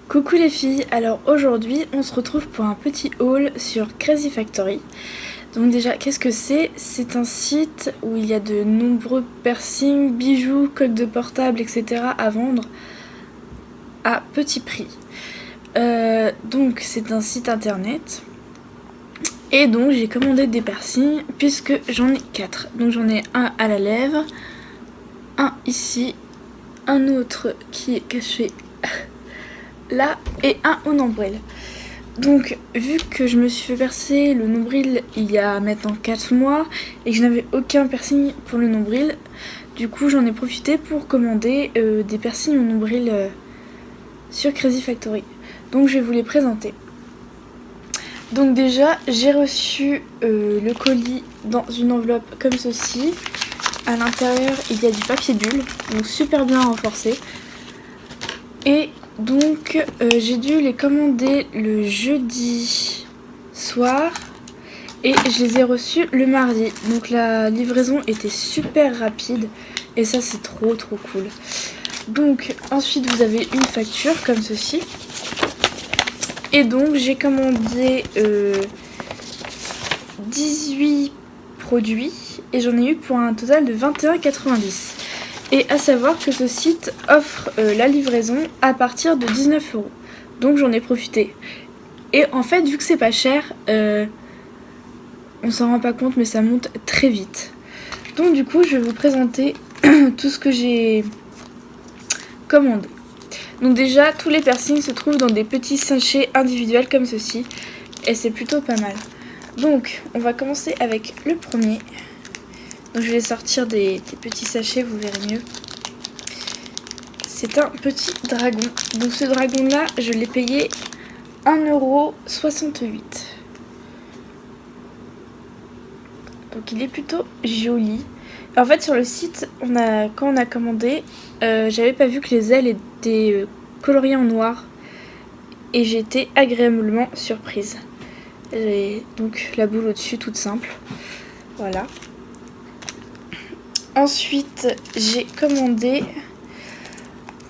Coucou les filles, alors aujourd'hui on se retrouve pour un petit haul sur Crazy Factory. Donc déjà, qu'est-ce que c'est? C'est un site où il y a de nombreux piercings, bijoux, coques de portable, etc. à vendre à petit prix. Donc c'est un site internet. Et donc j'ai commandé des piercings puisque j'en ai 4. Donc j'en ai un à la lèvre, un ici, un autre qui est caché là et un au nombril. Donc vu que je me suis fait percer le nombril il y a maintenant 4 mois et que je n'avais aucun piercing pour le nombril, du coup j'en ai profité pour commander des piercings au nombril sur Crazy Factory. Donc je vais vous les présenter. Donc déjà j'ai reçu le colis dans une enveloppe comme ceci. À l'intérieur il y a du papier bulle, donc super bien renforcé. Et donc j'ai dû les commander le jeudi soir et je les ai reçus le mardi. Donc la livraison était super rapide et ça c'est trop cool. Donc ensuite vous avez une facture comme ceci. Et donc j'ai commandé 18 produits et j'en ai eu pour un total de 21,90 €. Et à savoir que ce site offre la livraison à partir de 19 €. Donc j'en ai profité. Et en fait, vu que c'est pas cher, on s'en rend pas compte mais ça monte très vite. Donc du coup je vais vous présenter tout ce que j'ai commandé. Donc déjà tous les piercings se trouvent dans des petits sachets individuels comme ceci. Et c'est plutôt pas mal. Donc on va commencer avec le premier. Donc je vais sortir des petits sachets, vous verrez mieux. C'est un petit dragon. Donc ce dragon là, je l'ai payé 1,68 €. Donc il est plutôt joli. En fait sur le site, quand on a commandé, j'avais pas vu que les ailes étaient coloriées en noir. Et j'ai été agréablement surprise. Et donc la boule au-dessus toute simple. Voilà. Ensuite, j'ai commandé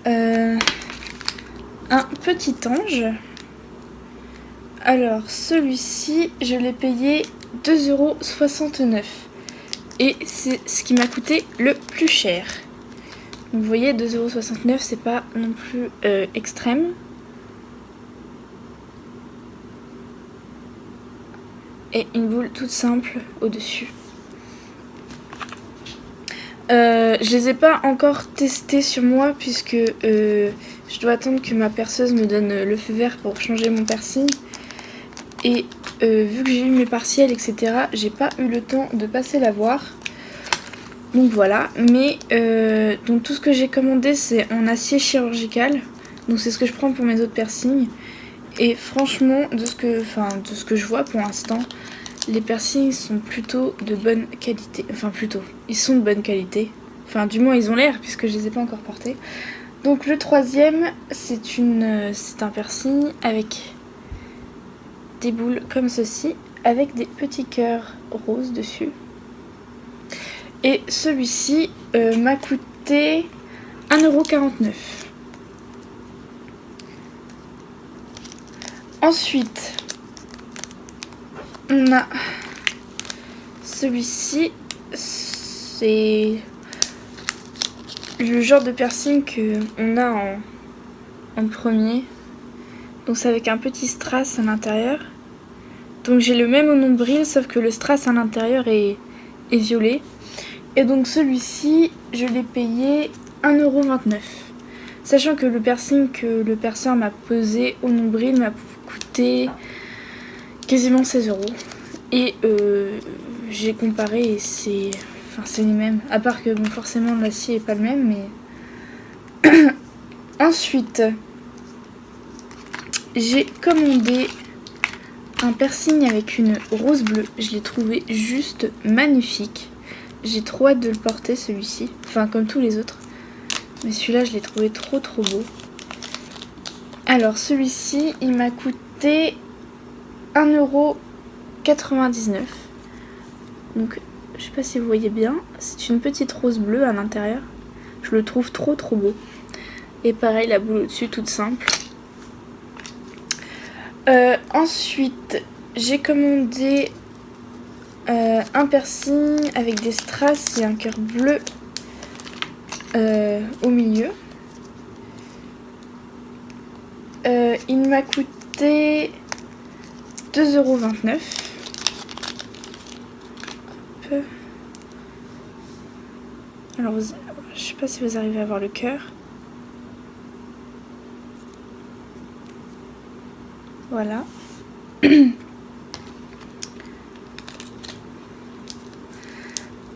un petit ange. Alors, celui-ci, je l'ai payé 2,69 €. Et c'est ce qui m'a coûté le plus cher. Donc, vous voyez, 2,69 €, c'est pas non plus extrême. Et une boule toute simple au-dessus. Je les ai pas encore testés sur moi puisque je dois attendre que ma perceuse me donne le feu vert pour changer mon piercing. Et vu que j'ai eu mes partiels, etc., j'ai pas eu le temps de passer la voir. Donc voilà. Mais donc tout ce que j'ai commandé c'est en acier chirurgical. Donc c'est ce que je prends pour mes autres piercings. Et franchement, de ce que je vois pour l'instant, les piercings sont plutôt de bonne qualité. Enfin plutôt, ils sont de bonne qualité. Enfin du moins ils ont l'air puisque je les ai pas encore portés. Donc le troisième, c'est un piercing avec des boules comme ceci, avec des petits cœurs roses dessus. Et celui-ci m'a coûté 1,49 €. Ensuite, on a celui-ci, c'est le genre de piercing qu'on a en premier. Donc c'est avec un petit strass à l'intérieur. Donc j'ai le même au nombril, sauf que le strass à l'intérieur est violet. Et donc celui-ci, je l'ai payé 1,29 €. Sachant que le piercing que le perceur m'a posé au nombril m'a coûté quasiment 16 €. Et j'ai comparé et c'est les mêmes. À part que bon, forcément l'acier est pas le même. Mais ensuite, j'ai commandé un piercing avec une rose bleue. Je l'ai trouvé juste magnifique. J'ai trop hâte de le porter celui-ci. Enfin comme tous les autres. Mais celui-là je l'ai trouvé trop beau. Alors celui-ci il m'a coûté 1,99 €. Donc je sais pas si vous voyez bien. C'est une petite rose bleue à l'intérieur. Je le trouve trop beau. Et pareil la boule au-dessus toute simple. Ensuite, j'ai commandé un piercing avec des strass et un cœur bleu au milieu. Il m'a coûté 2,29 €. Alors, je sais pas si vous arrivez à voir le cœur. Voilà.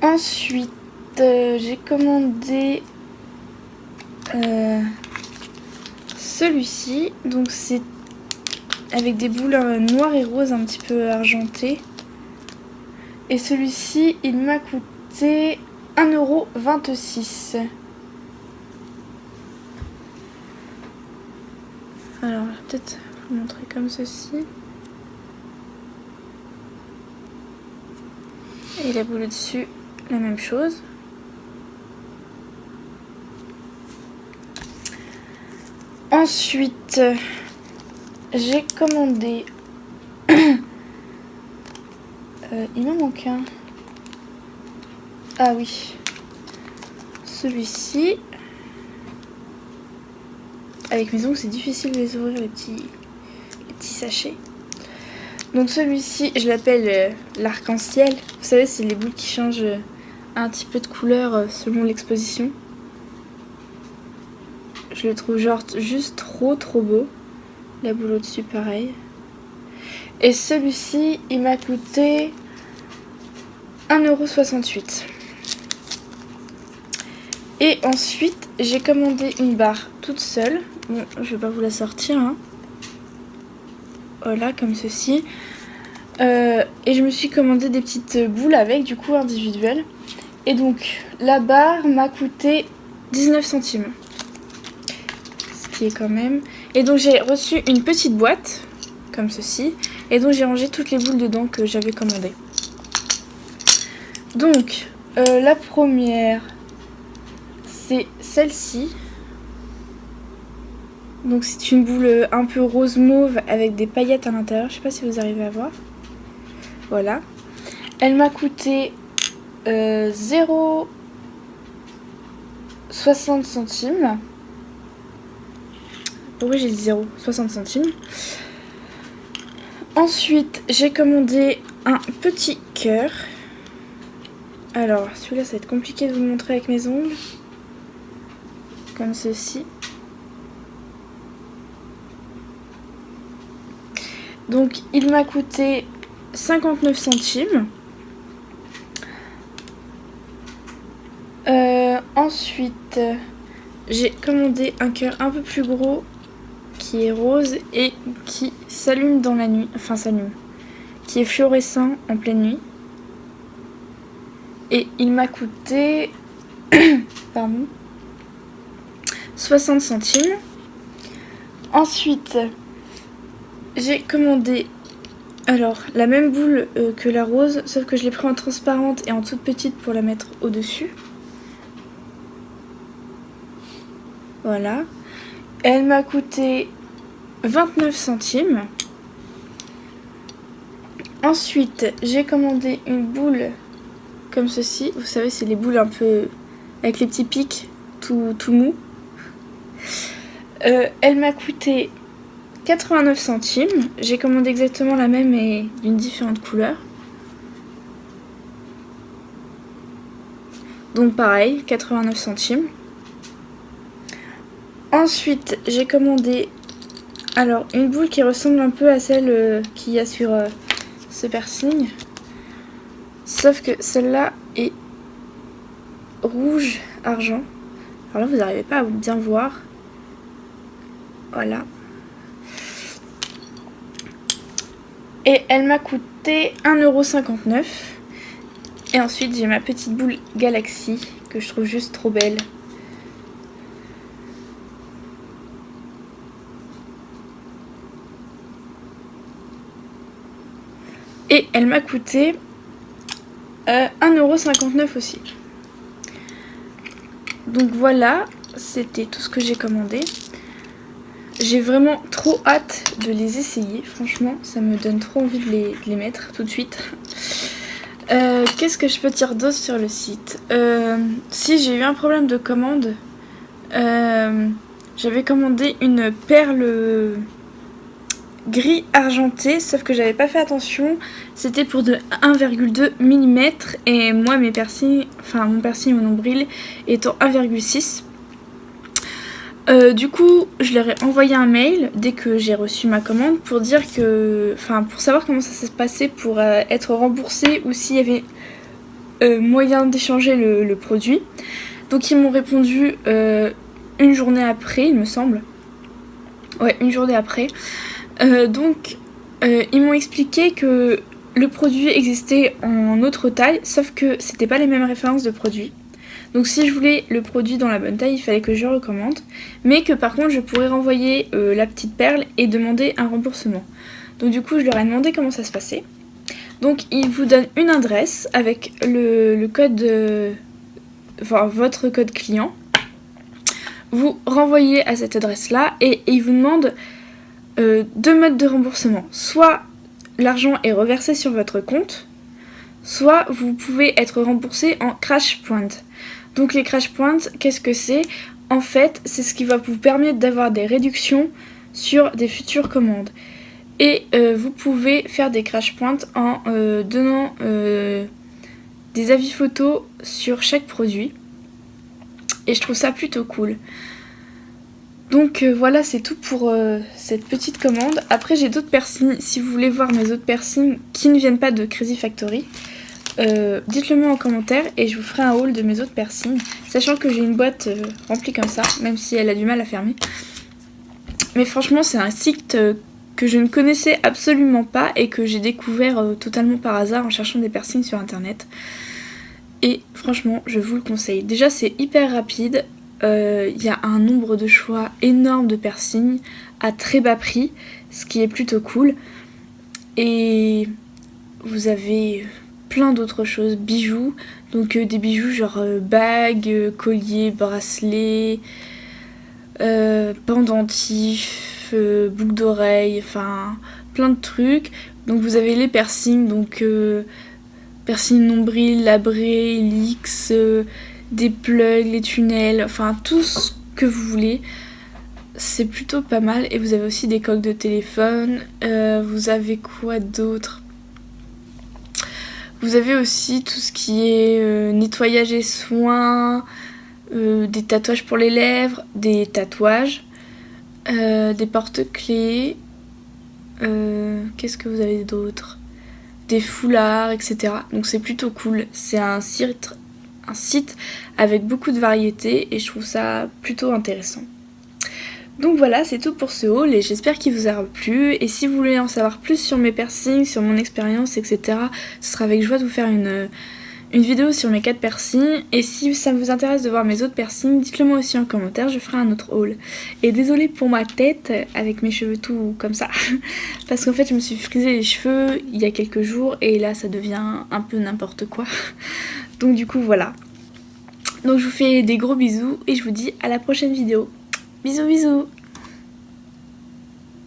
Ensuite, j'ai commandé celui-ci. Donc c'est avec des boules noires et roses un petit peu argentées. Et celui-ci, il m'a coûté 1,26 €. Alors, je vais peut-être vous montrer comme ceci. Et la boule au-dessus, la même chose. Ensuite, j'ai commandé... il m'en manque un. Ah oui. Celui-ci. Avec mes ongles, c'est difficile de les ouvrir, les petits sachets. Donc celui-ci, je l'appelle l'arc-en-ciel. Vous savez, c'est les boules qui changent un petit peu de couleur selon l'exposition. Je le trouve genre juste trop beau. La boule au-dessus, pareil. Et celui-ci, il m'a coûté 1,68 €. Et ensuite, j'ai commandé une barre toute seule. Bon, je vais pas vous la sortir, hein. Voilà, comme ceci. Et je me suis commandé des petites boules avec, du coup, individuelles. Et donc, la barre m'a coûté 19 centimes. Ce qui est quand même... Et donc, j'ai reçu une petite boîte, comme ceci. Et donc, j'ai rangé toutes les boules dedans que j'avais commandées. Donc, la première, c'est celle-ci. Donc c'est une boule un peu rose mauve avec des paillettes à l'intérieur. Je sais pas si vous arrivez à voir. Voilà. Elle m'a coûté 0,60 centimes. Pourquoi j'ai dit 0,60 centimes? Ensuite, j'ai commandé un petit cœur. Alors, celui-là, ça va être compliqué de vous le montrer avec mes ongles. Comme ceci. Donc, il m'a coûté 59 centimes. Ensuite, j'ai commandé un cœur un peu plus gros qui est rose et qui s'allume dans la nuit. Enfin, s'allume. Qui est fluorescent en pleine nuit. Et il m'a coûté... Pardon. 60 centimes. Ensuite... J'ai commandé alors la même boule que la rose, sauf que je l'ai pris en transparente et en toute petite pour la mettre au-dessus. Voilà. Elle m'a coûté 29 centimes. Ensuite, j'ai commandé une boule comme ceci. Vous savez, c'est les boules un peu avec les petits pics tout mou. Elle m'a coûté 89 centimes. J'ai commandé exactement la même et d'une différente couleur. Donc pareil, 89 centimes. Ensuite, j'ai commandé alors une boule qui ressemble un peu à celle qu'il y a sur ce piercing. Sauf que celle-là est rouge argent. Alors là, vous n'arrivez pas à bien voir. Voilà. Et elle m'a coûté 1,59 €. Et ensuite, j'ai ma petite boule Galaxy que je trouve juste trop belle. Et elle m'a coûté 1,59 € aussi. Donc voilà, c'était tout ce que j'ai commandé. j'ai vraiment trop hâte de les essayer. Franchement, ça me donne trop envie de les mettre tout de suite. Qu'est-ce que je peux dire d'autre sur le site? Si j'ai eu un problème de commande, j'avais commandé une perle gris argenté, sauf que j'avais pas fait attention. C'était pour de 1,2 mm et moi mes piercings, enfin mon piercing au nombril étant 1,6. Du coup, je leur ai envoyé un mail dès que j'ai reçu ma commande pour dire que, enfin, pour savoir comment ça s'est passé pour être remboursé ou s'il y avait moyen d'échanger le produit. Donc ils m'ont répondu une journée après, il me semble. Ouais, une journée après. Donc ils m'ont expliqué que le produit existait en autre taille, sauf que c'était pas les mêmes références de produits. Donc si je voulais le produit dans la bonne taille, il fallait que je recommande, mais que par contre je pourrais renvoyer la petite perle et demander un remboursement. Donc du coup je leur ai demandé comment ça se passait. Donc ils vous donnent une adresse avec le code, enfin votre code client. Vous renvoyez à cette adresse là et ils vous demandent deux modes de remboursement. Soit l'argent est reversé sur votre compte, soit vous pouvez être remboursé en crash point. Donc les crash points, qu'est-ce que c'est? En fait, c'est ce qui va vous permettre d'avoir des réductions sur des futures commandes. Et vous pouvez faire des crash points en donnant des avis photos sur chaque produit. Et je trouve ça plutôt cool. Donc voilà, c'est tout pour cette petite commande. Après j'ai d'autres piercings, si vous voulez voir mes autres piercings qui ne viennent pas de Crazy Factory, dites-le moi en commentaire et je vous ferai un haul de mes autres piercings, sachant que j'ai une boîte remplie comme ça, même si elle a du mal à fermer. Mais franchement c'est un site que je ne connaissais absolument pas et que j'ai découvert totalement par hasard en cherchant des piercings sur internet. Et franchement je vous le conseille. Déjà c'est hyper rapide, y a un nombre de choix énorme de piercings à très bas prix, ce qui est plutôt cool. Et vous avez plein d'autres choses, bijoux, donc des bijoux genre bagues, colliers, bracelets, pendentifs, boucles d'oreilles, enfin plein de trucs. Donc vous avez les piercings, donc piercing nombril, labré, lix, des plugs, les tunnels, enfin tout ce que vous voulez. C'est plutôt pas mal. Et vous avez aussi des coques de téléphone. Vous avez quoi d'autre? Vous avez aussi tout ce qui est nettoyage et soins, des tatouages pour les lèvres, des tatouages, des porte-clés. Qu'est-ce que vous avez d'autre? Des foulards, etc. Donc c'est plutôt cool. C'est un site avec beaucoup de variétés et je trouve ça plutôt intéressant. Donc voilà, c'est tout pour ce haul et j'espère qu'il vous aura plu. Et si vous voulez en savoir plus sur mes piercings, sur mon expérience, etc., ce sera avec joie de vous faire une vidéo sur mes 4 piercings. Et si ça vous intéresse de voir mes autres piercings, dites-le moi aussi en commentaire, je ferai un autre haul. Et désolée pour ma tête avec mes cheveux tout comme ça, parce qu'en fait je me suis frisé les cheveux il y a quelques jours et là ça devient un peu n'importe quoi. Donc du coup voilà. Donc je vous fais des gros bisous et je vous dis à la prochaine vidéo. Bisous bisous.